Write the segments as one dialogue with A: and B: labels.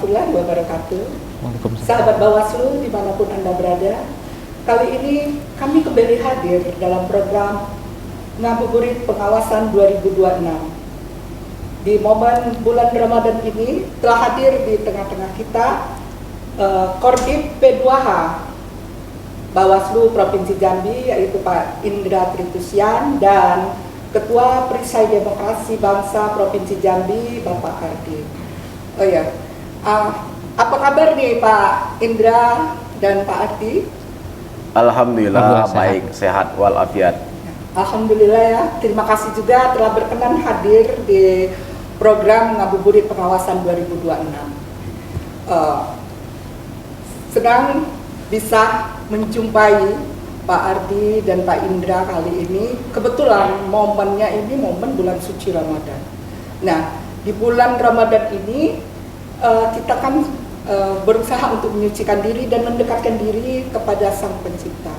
A: warahmatullahi wabarakatuh.
B: Waalaikumsalam.
A: Sahabat Bawaslu dimanapun Anda berada, kali ini kami kembali hadir dalam program Ngabuburit Pengawasan 2026. Di momen bulan Ramadan ini telah hadir di tengah-tengah kita Korbit P2H Bawaslu Provinsi Jambi, yaitu Pak Indra Tritusian, dan Ketua Perisai Demokrasi Bangsa Provinsi Jambi, Bapak Ardi. Oh ya, apa kabar nih Pak Indra dan Pak Ardi?
C: Alhamdulillah baik, sehat walafiat.
A: Alhamdulillah ya, terima kasih juga telah berkenan hadir di program Ngabuburit Pengawasan 2026. Senang bisa menjumpai Pak Ardi dan Pak Indra kali ini. Kebetulan momennya ini momen bulan suci Ramadan. Nah, di bulan Ramadan ini kita kan berusaha untuk menyucikan diri dan mendekatkan diri kepada Sang Pencipta.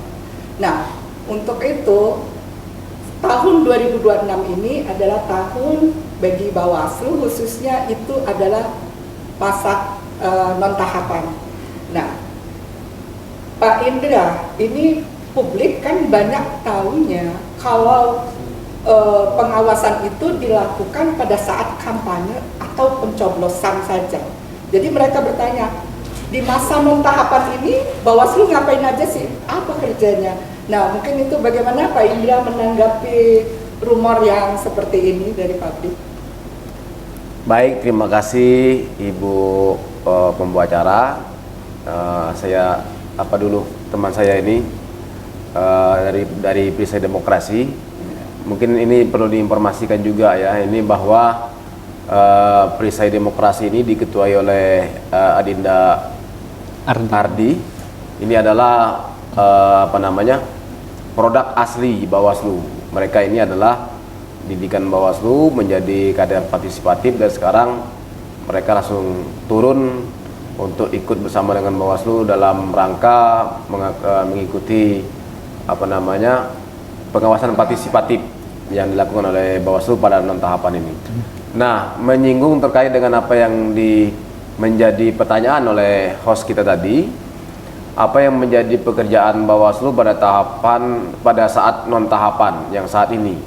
A: Nah, untuk itu tahun 2026 ini adalah tahun bagi Bawaslu, khususnya itu adalah masa non-tahapan. Nah, Pak Indra, ini publik kan banyak tahunya kalau pengawasan itu dilakukan pada saat kampanye atau pencoblosan saja. Jadi mereka bertanya, di masa non-tahapan ini Bawaslu ngapain aja sih? Apa kerjanya? Nah, mungkin itu bagaimana Pak Indra menanggapi rumor yang seperti ini dari publik?
C: Baik, terima kasih Ibu pembawa. Saya teman saya ini dari Perisai Demokrasi. Mungkin ini perlu diinformasikan juga ya, ini bahwa Perisai Demokrasi ini diketuai oleh Adinda Ardi. Ini adalah produk asli Bawaslu. Mereka ini adalah didikan Bawaslu menjadi kader partisipatif, dan sekarang mereka langsung turun untuk ikut bersama dengan Bawaslu dalam rangka mengikuti pengawasan partisipatif yang dilakukan oleh Bawaslu pada non-tahapan ini. Nah, menyinggung terkait dengan apa yang menjadi pertanyaan oleh host kita tadi, apa yang menjadi pekerjaan Bawaslu pada saat non-tahapan yang saat ini.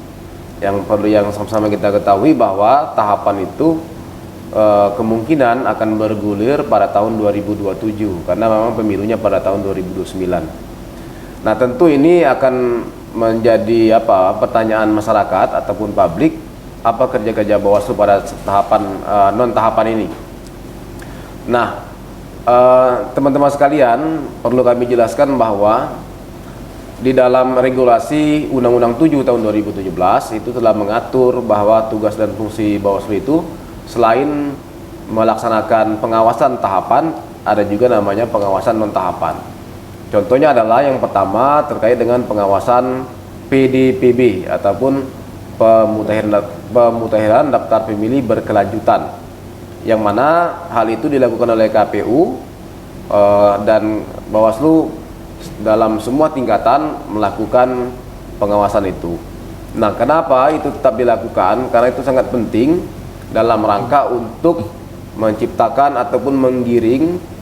C: Yang perlu yang sama-sama kita ketahui bahwa tahapan itu kemungkinan akan bergulir pada tahun 2027 karena memang pemilunya pada tahun 2029. Nah, tentu ini akan menjadi pertanyaan masyarakat ataupun publik, apa kerja-kerja Bawaslu pada tahapan non-tahapan ini. Nah, teman-teman sekalian, perlu kami jelaskan bahwa di dalam regulasi Undang-Undang 7 tahun 2017 itu telah mengatur bahwa tugas dan fungsi Bawaslu itu selain melaksanakan pengawasan tahapan, ada juga namanya pengawasan non-tahapan. Contohnya adalah yang pertama terkait dengan pengawasan PDPB ataupun pemutahiran daftar pemilih berkelanjutan, yang mana hal itu dilakukan oleh KPU dan Bawaslu dalam semua tingkatan melakukan pengawasan itu. Nah, kenapa itu tetap dilakukan? Karena itu sangat penting dalam rangka untuk menciptakan ataupun menggiring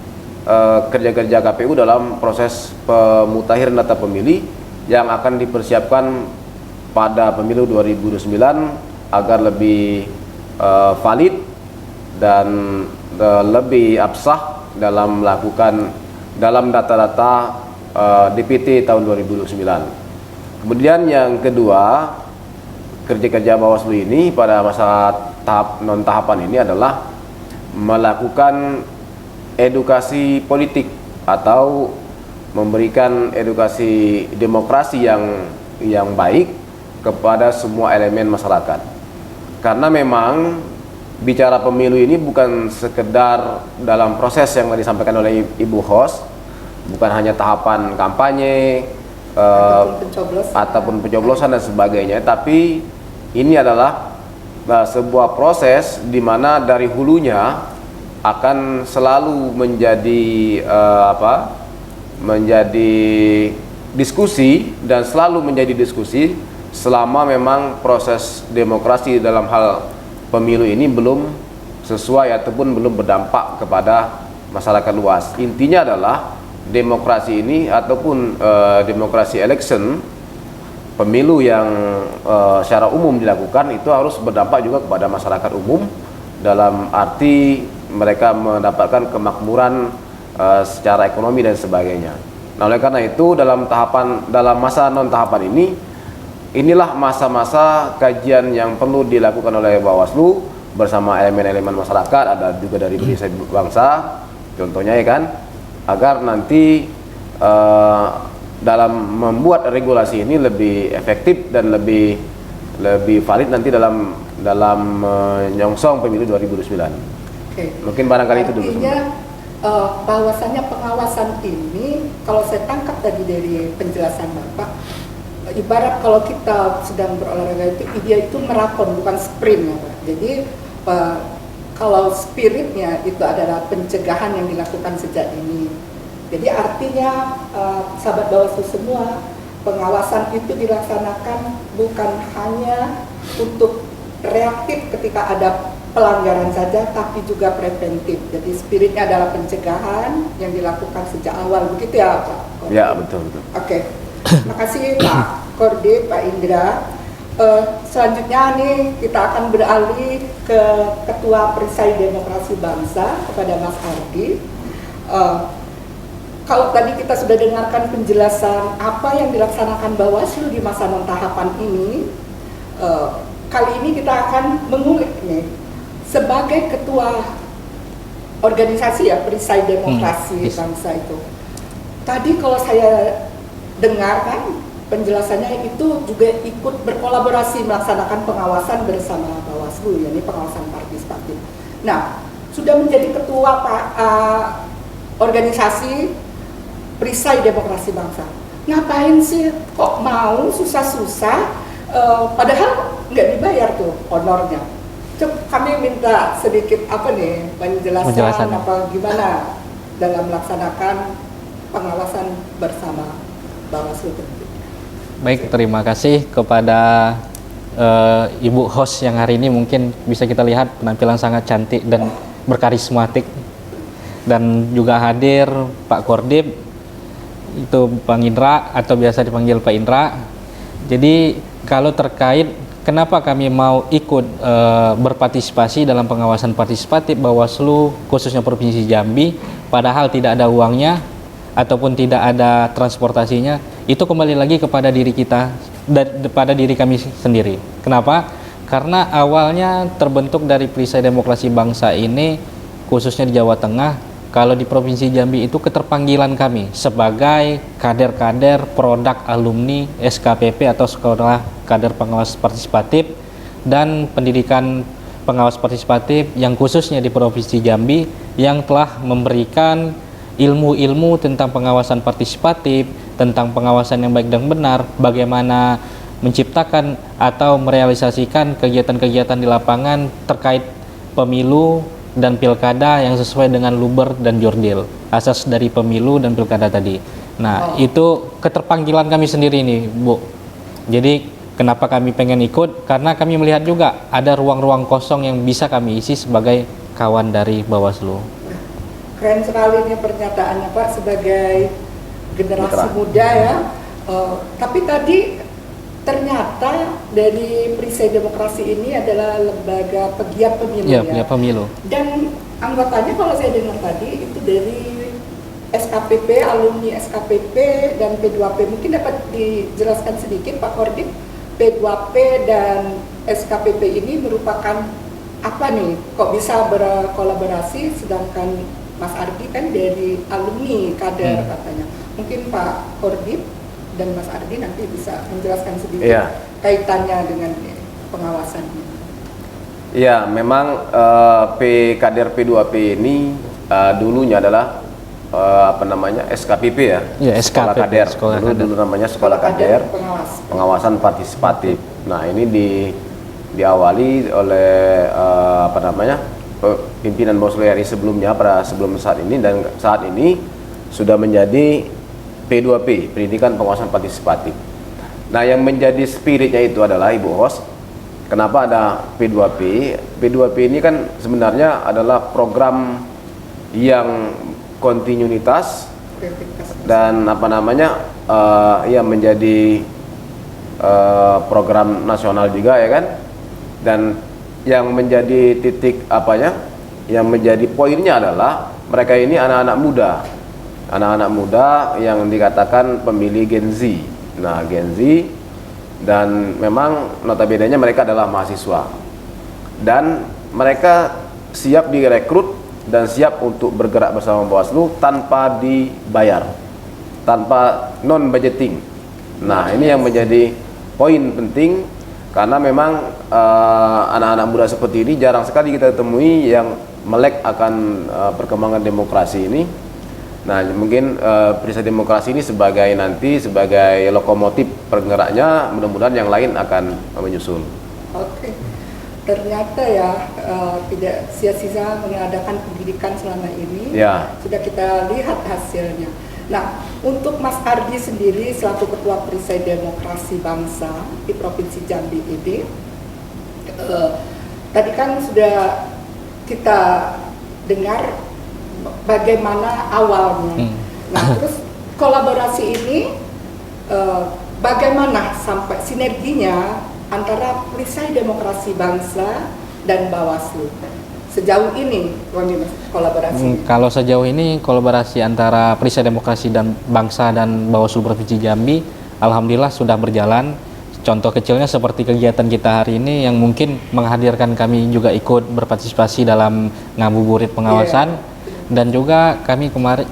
C: kerja-kerja KPU dalam proses pemutahiran data pemilih yang akan dipersiapkan pada pemilu 2029 agar lebih valid dan lebih absah dalam melakukan dalam data-data DPT tahun 2009. Kemudian yang kedua, kerja-kerja Bawaslu ini pada masa tahap non-tahapan ini adalah melakukan edukasi politik atau memberikan edukasi demokrasi yang baik kepada semua elemen masyarakat. Karena memang bicara pemilu ini bukan sekedar dalam proses yang disampaikan oleh Ibu host, bukan hanya tahapan kampanye ataupun pencoblosan dan sebagainya, tapi ini adalah sebuah proses di mana dari hulunya akan selalu menjadi menjadi diskusi dan selalu menjadi diskusi selama memang proses demokrasi dalam hal pemilu ini belum sesuai ataupun belum berdampak kepada masyarakat luas. Intinya adalah demokrasi ini ataupun demokrasi election, pemilu yang secara umum dilakukan itu harus berdampak juga kepada masyarakat umum, dalam arti mereka mendapatkan kemakmuran secara ekonomi dan sebagainya. Nah, oleh karena itu dalam masa non tahapan ini, inilah masa-masa kajian yang perlu dilakukan oleh Bawaslu bersama elemen-elemen masyarakat, ada juga dari Perisai Bangsa contohnya, ya kan, agar nanti dalam membuat regulasi ini lebih efektif dan lebih valid nanti dalam menyongsong pemilu 2029.
A: Oke.
C: Mungkin barangkali itu dulu.
A: Artinya bahwasannya pengawasan ini, kalau saya tangkap tadi dari penjelasan Bapak, ibarat kalau kita sedang berolahraga itu dia itu maraton bukan sprint ya Pak. Jadi kalau spiritnya itu adalah pencegahan yang dilakukan sejak ini. Jadi artinya sahabat Bawaslu semua, pengawasan itu dilaksanakan bukan hanya untuk reaktif ketika ada pelanggaran saja, tapi juga preventif. Jadi spiritnya adalah pencegahan yang dilakukan sejak awal, begitu ya Pak?
C: Ya, betul.
A: Oke. Terima kasih Pak Kordip, Pak Indra. Selanjutnya nih kita akan beralih ke Ketua Perisai Demokrasi Bangsa, kepada Mas Ardi. Kalau tadi kita sudah dengarkan penjelasan apa yang dilaksanakan Bawaslu di masa non tahapan ini, kali ini kita akan mengulik nih sebagai Ketua organisasi ya Perisai Demokrasi Bangsa itu. Tadi kalau saya dengarkan penjelasannya itu juga ikut berkolaborasi melaksanakan pengawasan bersama Bawaslu, yakni pengawasan partisipatif. Nah, sudah menjadi ketua organisasi Perisai Demokrasi Bangsa. Ngapain sih kok mau susah-susah, padahal nggak dibayar tuh honornya. Coba kami minta sedikit penjelasan apa gimana dalam melaksanakan pengawasan bersama Bawaslu.
B: Baik, terima kasih kepada Ibu host yang hari ini mungkin bisa kita lihat penampilan sangat cantik dan berkarismatik, dan juga hadir Pak Kordip, itu Bang Indra atau biasa dipanggil Pak Indra. Jadi kalau terkait kenapa kami mau ikut berpartisipasi dalam pengawasan partisipatif Bawaslu khususnya Provinsi Jambi, padahal tidak ada uangnya ataupun tidak ada transportasinya, itu kembali lagi kepada diri kita, pada diri kami sendiri. Kenapa? Karena awalnya terbentuk dari Perisai Demokrasi Bangsa ini khususnya di Jawa Tengah. Kalau di Provinsi Jambi itu keterpanggilan kami sebagai kader-kader produk alumni SKPP atau Sekolah Kader Pengawas Partisipatif dan Pendidikan Pengawas Partisipatif yang khususnya di Provinsi Jambi, yang telah memberikan ilmu-ilmu tentang pengawasan partisipatif, tentang pengawasan yang baik dan benar, bagaimana menciptakan atau merealisasikan kegiatan-kegiatan di lapangan terkait pemilu dan pilkada yang sesuai dengan luber dan jurdil, asas dari pemilu dan pilkada tadi. Nah, itu keterpanggilan kami sendiri nih, Bu. Jadi kenapa kami pengen ikut? Karena kami melihat juga ada ruang-ruang kosong yang bisa kami isi sebagai kawan dari Bawaslu.
A: Keren sekali nih pernyataannya Pak sebagai generasi muda ya. Tapi tadi ternyata dari Perisai Demokrasi ini adalah lembaga pegiat pemilu ya.
B: Pegiat pemilu.
A: Dan anggotanya kalau saya dengar tadi itu dari SKPP, alumni SKPP dan P2P. Mungkin dapat dijelaskan sedikit Pak Kordip, P2P dan SKPP ini merupakan apa nih? Kok bisa berkolaborasi sedangkan Mas Ardi kan dari alumni kader katanya. Mungkin Pak Kordip dan Mas Ardi nanti bisa menjelaskan sedikit kaitannya dengan pengawasan ini.
C: Ya, memang kader P2P ini dulunya adalah SKPP ya. Sekolah Kader. Dulu namanya Sekolah Kader Pengawasan Partisipatif. Nah, ini diawali oleh pimpinan Bawaslu RI sebelumnya sebelum saat ini, dan saat ini sudah menjadi P2P, Pendidikan Pengawasan Partisipatif. Nah, yang menjadi spiritnya itu adalah Ibu Host, Kenapa ada P2P? P2P ini kan sebenarnya adalah program yang kontinuitas dan ya menjadi program nasional juga ya kan. Dan yang menjadi titik yang menjadi poinnya adalah mereka ini anak-anak muda yang dikatakan pemilih Gen Z. Nah, Gen Z, dan memang notabene-nya mereka adalah mahasiswa dan mereka siap direkrut dan siap untuk bergerak bersama Bawaslu tanpa dibayar, tanpa non budgeting. Nah, ini yang menjadi poin penting karena memang anak-anak muda seperti ini jarang sekali kita temui yang melek akan perkembangan demokrasi ini. Nah, mungkin Perisai Demokrasi ini sebagai lokomotif penggeraknya, mudah-mudahan yang lain akan menyusul.
A: Oke. Ternyata ya tidak sia-sia mengadakan pendidikan selama ini.
C: Ya.
A: Sudah kita lihat hasilnya. Nah, untuk Mas Ardi sendiri selaku Ketua Perisai Demokrasi Bangsa di Provinsi Jambi ini, tadi kan sudah kita dengar bagaimana awalnya. Nah, terus kolaborasi ini bagaimana sampai sinerginya antara Perisai Demokrasi Bangsa dan Bawaslu sejauh ini, kolaborasi?
B: Kalau sejauh ini kolaborasi antara Perisai Demokrasi dan Bangsa dan Bawaslu Provinsi Jambi, alhamdulillah sudah berjalan. Contoh kecilnya seperti kegiatan kita hari ini yang mungkin menghadirkan kami juga ikut berpartisipasi dalam ngabuburit pengawasan. Dan juga kami kemarin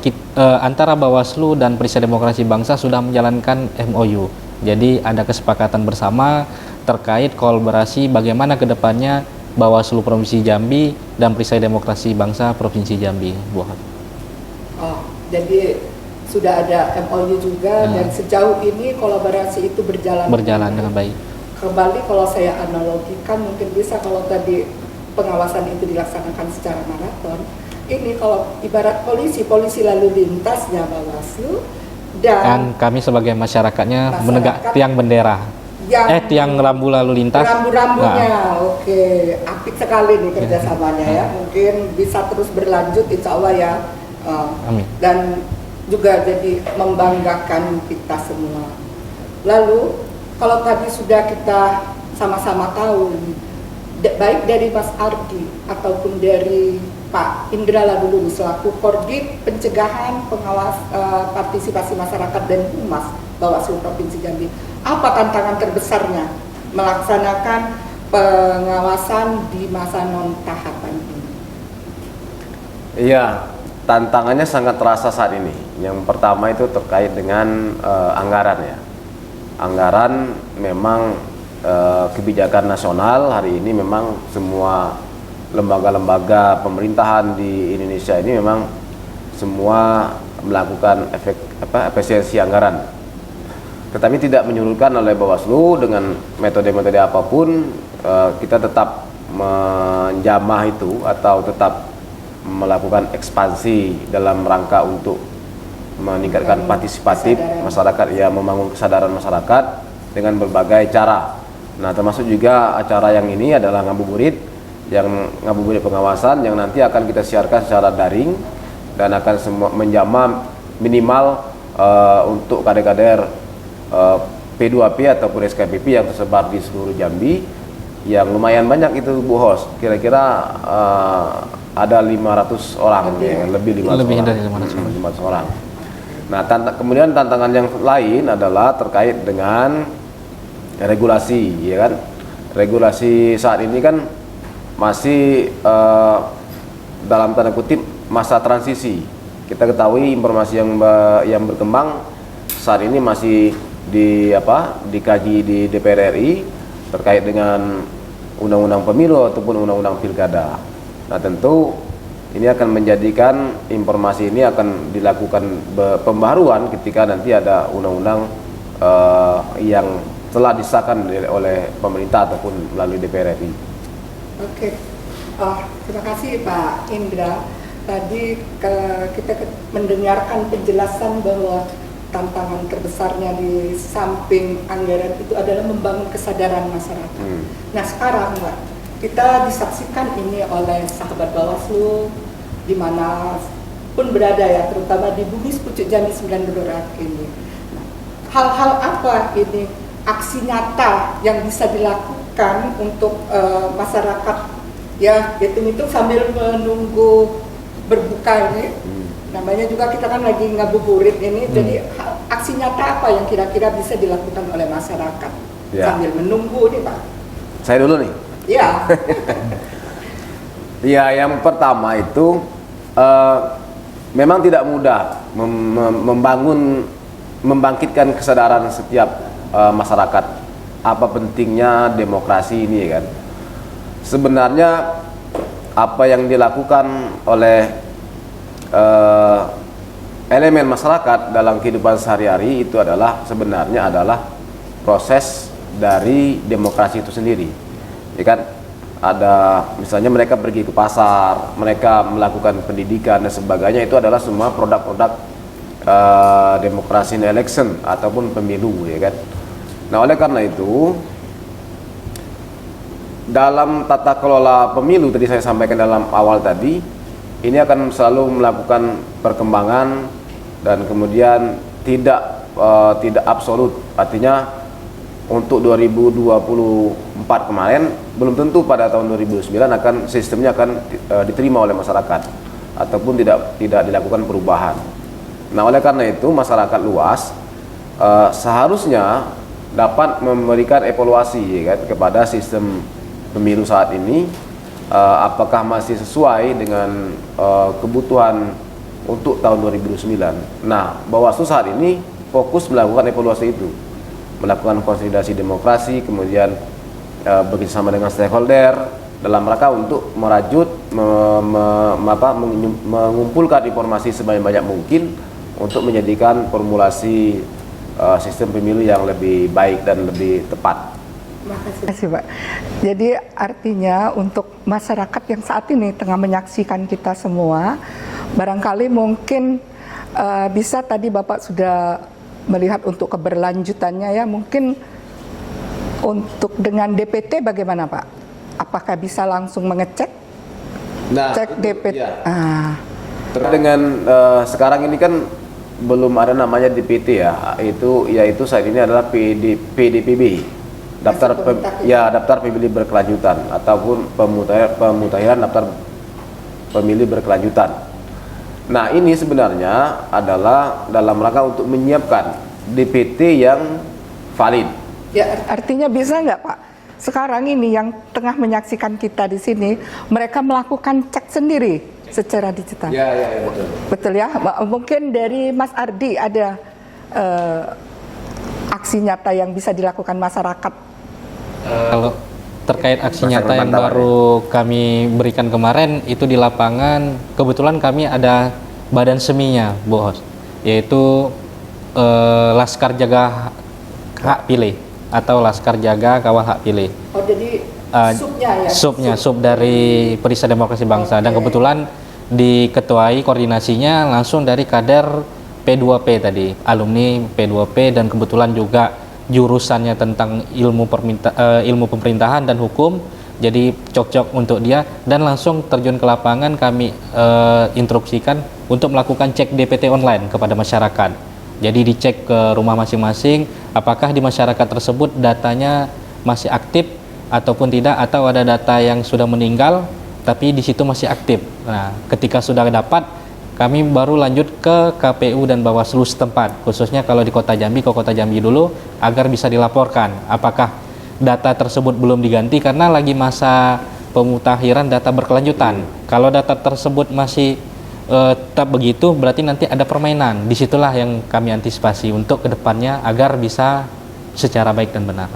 B: antara Bawaslu dan Perisai Demokrasi Bangsa sudah menjalankan MOU. Jadi ada kesepakatan bersama terkait kolaborasi bagaimana kedepannya Bawaslu Provinsi Jambi dan Perisai Demokrasi Bangsa Provinsi Jambi.
A: Oh, jadi sudah ada MOU juga dan sejauh ini kolaborasi itu berjalan
B: dengan baik.
A: Kembali kalau saya analogikan mungkin bisa kalau tadi pengawasan itu dilaksanakan secara maraton. Ini kalau ibarat polisi lalu lintasnya Bawaslu dan
B: kami sebagai masyarakatnya menegak tiang bendera, tiang rambu lalu lintas.
A: Rambu-rambunya, oke, apik sekali nih kerjasamanya ya. Mungkin bisa terus berlanjut, insya Allah ya.
B: Amin.
A: Dan juga jadi membanggakan kita semua. Lalu kalau tadi sudah kita sama-sama tahu, baik dari Mas Ardi ataupun dari Pak Indra Ladulung selaku Korbit Pencegahan Pengawas Partisipasi Masyarakat dan Humas Bawaslu Provinsi Jambi, apa tantangan terbesarnya melaksanakan pengawasan di masa non tahapan ini?
C: Iya, tantangannya sangat terasa saat ini. Yang pertama itu terkait dengan anggaran ya. Anggaran memang kebijakan nasional hari ini memang semua lembaga-lembaga pemerintahan di Indonesia ini memang semua melakukan efisiensi anggaran. Tetapi tidak menyurutkan oleh Bawaslu dengan metode-metode apapun kita tetap menjamah itu atau tetap melakukan ekspansi dalam rangka untuk meningkatkan partisipatif masyarakat, ya, membangun kesadaran masyarakat dengan berbagai cara. Nah, termasuk juga acara yang ini adalah ngabuburit pengawasan yang nanti akan kita siarkan secara daring dan akan semua menjamah minimal untuk kader-kader P2P ataupun SKPP yang tersebar di seluruh Jambi, yang lumayan banyak itu Bu Hos, kira-kira ada 500 orang, lebih 500 orang. Nah, kemudian tantangan yang lain adalah terkait dengan regulasi, ya kan? Regulasi saat ini kan masih dalam tanda kutip masa transisi. Kita ketahui informasi yang berkembang saat ini masih dikaji di DPR RI terkait dengan undang-undang pemilu ataupun undang-undang pilkada. Nah, tentu ini akan menjadikan informasi ini akan dilakukan pembaharuan ketika nanti ada undang-undang yang telah disahkan oleh pemerintah ataupun melalui DPR RI.
A: Oke, terima kasih Pak Indra. Tadi kita mendengarkan penjelasan bahwa tantangan terbesarnya di samping anggaran itu adalah membangun kesadaran masyarakat. Nah sekarang Mbak, kita disaksikan ini oleh sahabat Bawaslu dimana pun berada ya, terutama di Bumi Pucuk Jambi 9 Blora ini. Nah, hal-hal apa ini aksi nyata yang bisa dilakukan untuk masyarakat ya, itu sambil menunggu berbuka ini. Namanya juga kita kan lagi ngabuburit ini, jadi aksi nyata apa yang kira-kira bisa dilakukan oleh masyarakat sambil menunggu nih Pak?
C: Saya dulu nih.
A: Ya.
C: Ya, yang pertama itu memang tidak mudah membangkitkan kesadaran setiap masyarakat apa pentingnya demokrasi ini ya kan. Sebenarnya apa yang dilakukan oleh elemen masyarakat dalam kehidupan sehari-hari itu sebenarnya adalah proses dari demokrasi itu sendiri, ya kan? Ada misalnya mereka pergi ke pasar, mereka melakukan pendidikan dan sebagainya, itu adalah semua produk-produk demokrasi election ataupun pemilu, ya kan? Nah, oleh karena itu dalam tata kelola pemilu tadi saya sampaikan dalam awal tadi, ini akan selalu melakukan perkembangan dan kemudian tidak absolut. Artinya untuk 2024 kemarin belum tentu pada tahun 2009 sistemnya akan diterima oleh masyarakat ataupun tidak dilakukan perubahan. Nah, oleh karena itu masyarakat luas seharusnya dapat memberikan evaluasi ya kan, kepada sistem pemilu saat ini. Apakah masih sesuai dengan kebutuhan untuk tahun 2009. Nah, Bawaslu saat ini fokus melakukan evaluasi itu, melakukan konsolidasi demokrasi, kemudian bekerjasama dengan stakeholder dalam rangka untuk merajut, mengumpulkan informasi sebanyak mungkin untuk menjadikan formulasi sistem pemilu yang lebih baik dan lebih tepat.
A: Terima kasih Pak. Jadi artinya untuk masyarakat yang saat ini tengah menyaksikan kita semua, barangkali mungkin bisa tadi Bapak sudah melihat untuk keberlanjutannya ya, mungkin untuk dengan DPT bagaimana Pak? Apakah bisa langsung mengecek?
C: Nah,
A: cek DPT.
C: Ya. Dengan sekarang ini kan belum ada namanya DPT ya, yaitu saat ini adalah PDPB. Daftar pemilih berkelanjutan ataupun pemutahiran daftar pemilih berkelanjutan. Nah, ini sebenarnya adalah dalam rangka untuk menyiapkan DPT yang valid.
A: Ya, artinya bisa nggak Pak? Sekarang ini yang tengah menyaksikan kita di sini, mereka melakukan cek sendiri secara digital.
C: Ya, betul.
A: Betul ya. Mungkin dari Mas Ardi ada aksi nyata yang bisa dilakukan masyarakat.
B: Kalau terkait aksi nyata yang baru kami berikan kemarin itu di lapangan, kebetulan kami ada badan seminya, Bu Hos, yaitu Laskar Jaga Hak Pilih atau Laskar Jaga Kawal Hak Pilih.
A: Oh, jadi subnya ya?
B: Sub dari Perisai Demokrasi Bangsa. Dan kebetulan diketuai koordinasinya langsung dari kader P2P tadi, alumni P2P, dan kebetulan juga jurusannya tentang ilmu pemerintahan dan hukum, jadi cocok untuk dia, dan langsung terjun ke lapangan. Kami instruksikan untuk melakukan cek DPT online kepada masyarakat. Jadi dicek ke rumah masing-masing apakah di masyarakat tersebut datanya masih aktif ataupun tidak, atau ada data yang sudah meninggal tapi di situ masih aktif. Nah, ketika sudah dapat, kami baru lanjut ke KPU dan Bawaslu setempat, khususnya kalau di Kota Jambi, ke Kota Jambi dulu agar bisa dilaporkan apakah data tersebut belum diganti karena lagi masa pemutakhiran data berkelanjutan. Kalau data tersebut masih tetap begitu, berarti nanti ada permainan. Disitulah yang kami antisipasi untuk kedepannya agar bisa secara baik dan benar.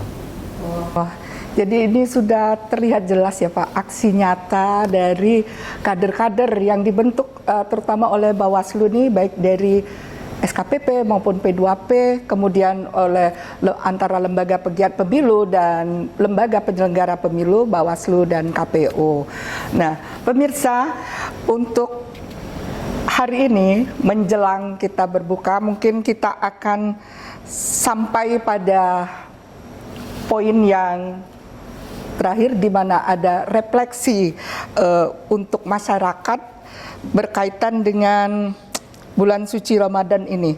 A: Jadi ini sudah terlihat jelas ya Pak, aksi nyata dari kader-kader yang dibentuk terutama oleh Bawaslu ini, baik dari SKPP maupun P2P, kemudian oleh antara lembaga pegiat pemilu dan lembaga penyelenggara pemilu, Bawaslu dan KPU. Nah, pemirsa, untuk hari ini menjelang kita berbuka, mungkin kita akan sampai pada poin yang terakhir di mana ada refleksi untuk masyarakat berkaitan dengan bulan suci Ramadan ini.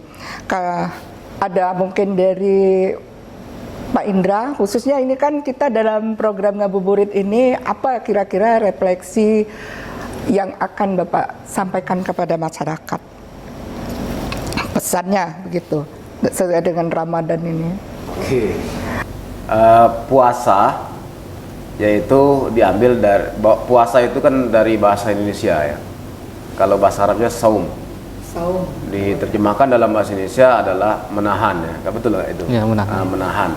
A: Ada mungkin dari Pak Indra, khususnya ini kan kita dalam program Ngabuburit ini, apa kira-kira refleksi yang akan Bapak sampaikan kepada masyarakat? Pesannya begitu, sesuai dengan Ramadan ini.
C: Oke. Puasa, yaitu diambil dari, puasa itu kan dari bahasa Indonesia ya. Kalau bahasa Arabnya saum.
A: Saum.
C: Diterjemahkan dalam bahasa Indonesia adalah menahan ya. Gak betul nggak itu?
B: Ya, menahan.
C: Menahan.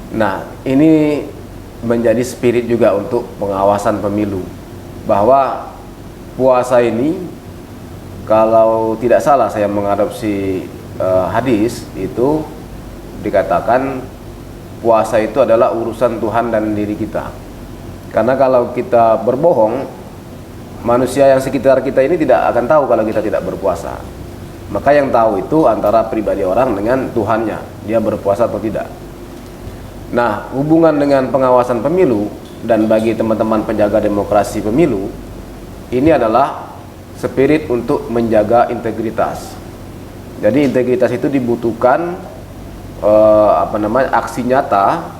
C: Nah, ini menjadi spirit juga untuk pengawasan pemilu, bahwa puasa ini, kalau tidak salah saya mengadopsi hadis itu dikatakan puasa itu adalah urusan Tuhan dan diri kita. Karena kalau kita berbohong, manusia yang sekitar kita ini tidak akan tahu kalau kita tidak berpuasa. Maka yang tahu itu antara pribadi orang dengan Tuhannya, dia berpuasa atau tidak. Nah, hubungan dengan pengawasan pemilu dan bagi teman-teman penjaga demokrasi pemilu, ini adalah spirit untuk menjaga integritas. Jadi integritas itu dibutuhkan aksi nyata,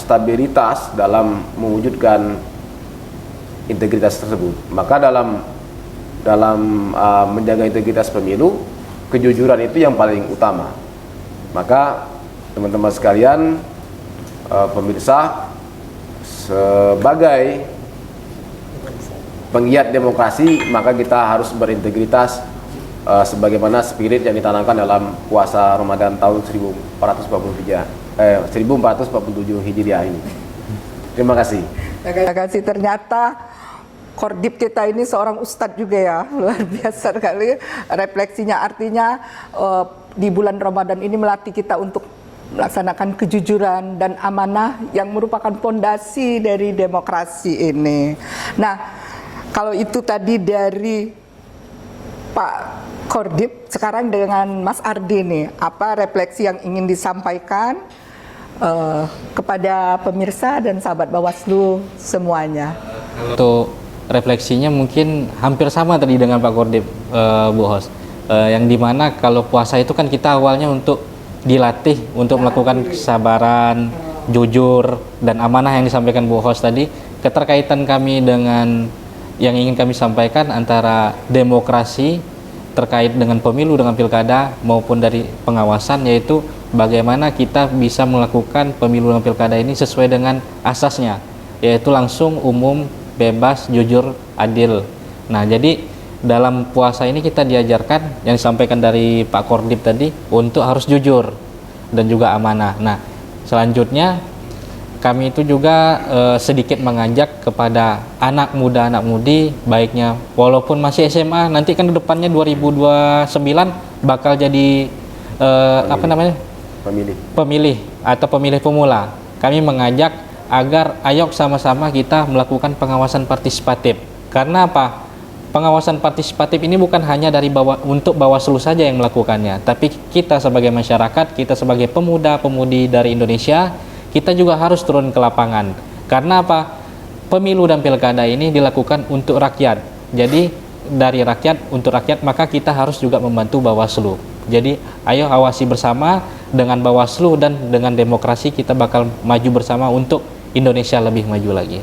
C: stabilitas dalam mewujudkan integritas tersebut. Maka dalam menjaga integritas pemilu, kejujuran itu yang paling utama. Maka teman-teman sekalian, pemirsa, sebagai penggiat demokrasi, maka kita harus berintegritas sebagaimana spirit yang ditanamkan dalam puasa Ramadan tahun 1447 Hijriah ini. Terima kasih.
A: Terima kasih. Ternyata Kordip kita ini seorang ustadz juga ya, luar biasa sekali refleksinya. Artinya di bulan Ramadan ini melatih kita untuk melaksanakan kejujuran dan amanah yang merupakan fondasi dari demokrasi ini. Nah, kalau itu tadi dari Pak Kordip, sekarang dengan Mas Ardi nih, apa refleksi yang ingin disampaikan kepada pemirsa dan sahabat Bawaslu semuanya?
B: Untuk refleksinya mungkin hampir sama tadi dengan Pak Kordip, Bu Hos. Yang dimana kalau puasa itu kan kita awalnya untuk dilatih untuk melakukan kesabaran, jujur, dan amanah yang disampaikan Bu Hos tadi. Keterkaitan kami dengan yang ingin kami sampaikan antara demokrasi terkait dengan pemilu, dengan pilkada, maupun dari pengawasan, yaitu bagaimana kita bisa melakukan pemilu dan pilkada ini sesuai dengan asasnya, yaitu langsung, umum, bebas, jujur, adil. Nah, jadi dalam puasa ini kita diajarkan yang disampaikan dari Pak Kordip tadi untuk harus jujur dan juga amanah. Nah, selanjutnya kami itu juga sedikit mengajak kepada anak muda, anak mudi, baiknya walaupun masih SMA, nanti kan ke depannya 2029 bakal jadi pemilih atau pemilih pemula. Kami mengajak agar ayo sama-sama kita melakukan pengawasan partisipatif. Karena apa? Pengawasan partisipatif ini bukan hanya dari untuk Bawaslu saja yang melakukannya, tapi kita sebagai masyarakat, kita sebagai pemuda-pemudi dari Indonesia, kita juga harus turun ke lapangan. Karena apa? Pemilu dan pilkada ini dilakukan untuk rakyat. Jadi dari rakyat untuk rakyat, maka kita harus juga membantu Bawaslu. Jadi ayo awasi bersama dengan Bawaslu dan dengan demokrasi, kita bakal maju bersama untuk Indonesia lebih maju lagi.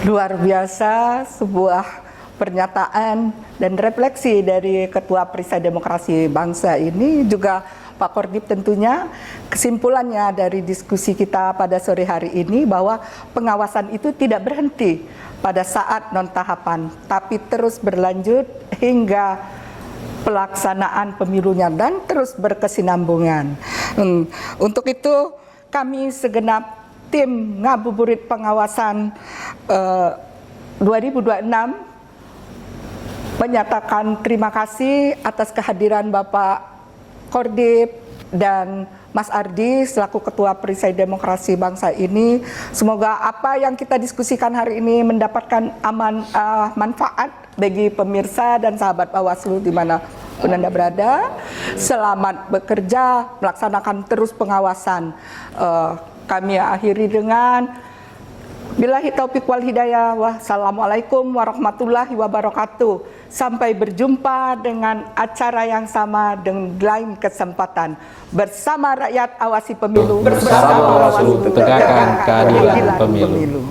A: Luar biasa sebuah pernyataan dan refleksi dari Ketua Perisai Demokrasi Bangsa ini, juga Pak Kordip tentunya kesimpulannya dari diskusi kita pada sore hari ini bahwa pengawasan itu tidak berhenti pada saat non-tahapan, tapi terus berlanjut hingga pelaksanaan pemilunya dan terus berkesinambungan. Untuk itu kami segenap tim Ngabuburit Pengawasan 2026 menyatakan terima kasih atas kehadiran Bapak Kordip dan Mas Ardi selaku Ketua Perisai Demokrasi Bangsa ini. Semoga apa yang kita diskusikan hari ini mendapatkan manfaat bagi pemirsa dan sahabat Bawaslu di mana pun Anda berada. Selamat bekerja, melaksanakan terus pengawasan. Kami akhiri dengan billahi taufiq wal hidayah. Wassalamualaikum warahmatullahi wabarakatuh. Sampai berjumpa dengan acara yang sama dengan lain kesempatan. Bersama rakyat awasi pemilu.
B: Bersama Bawaslu tegakkan keadilan pemilu.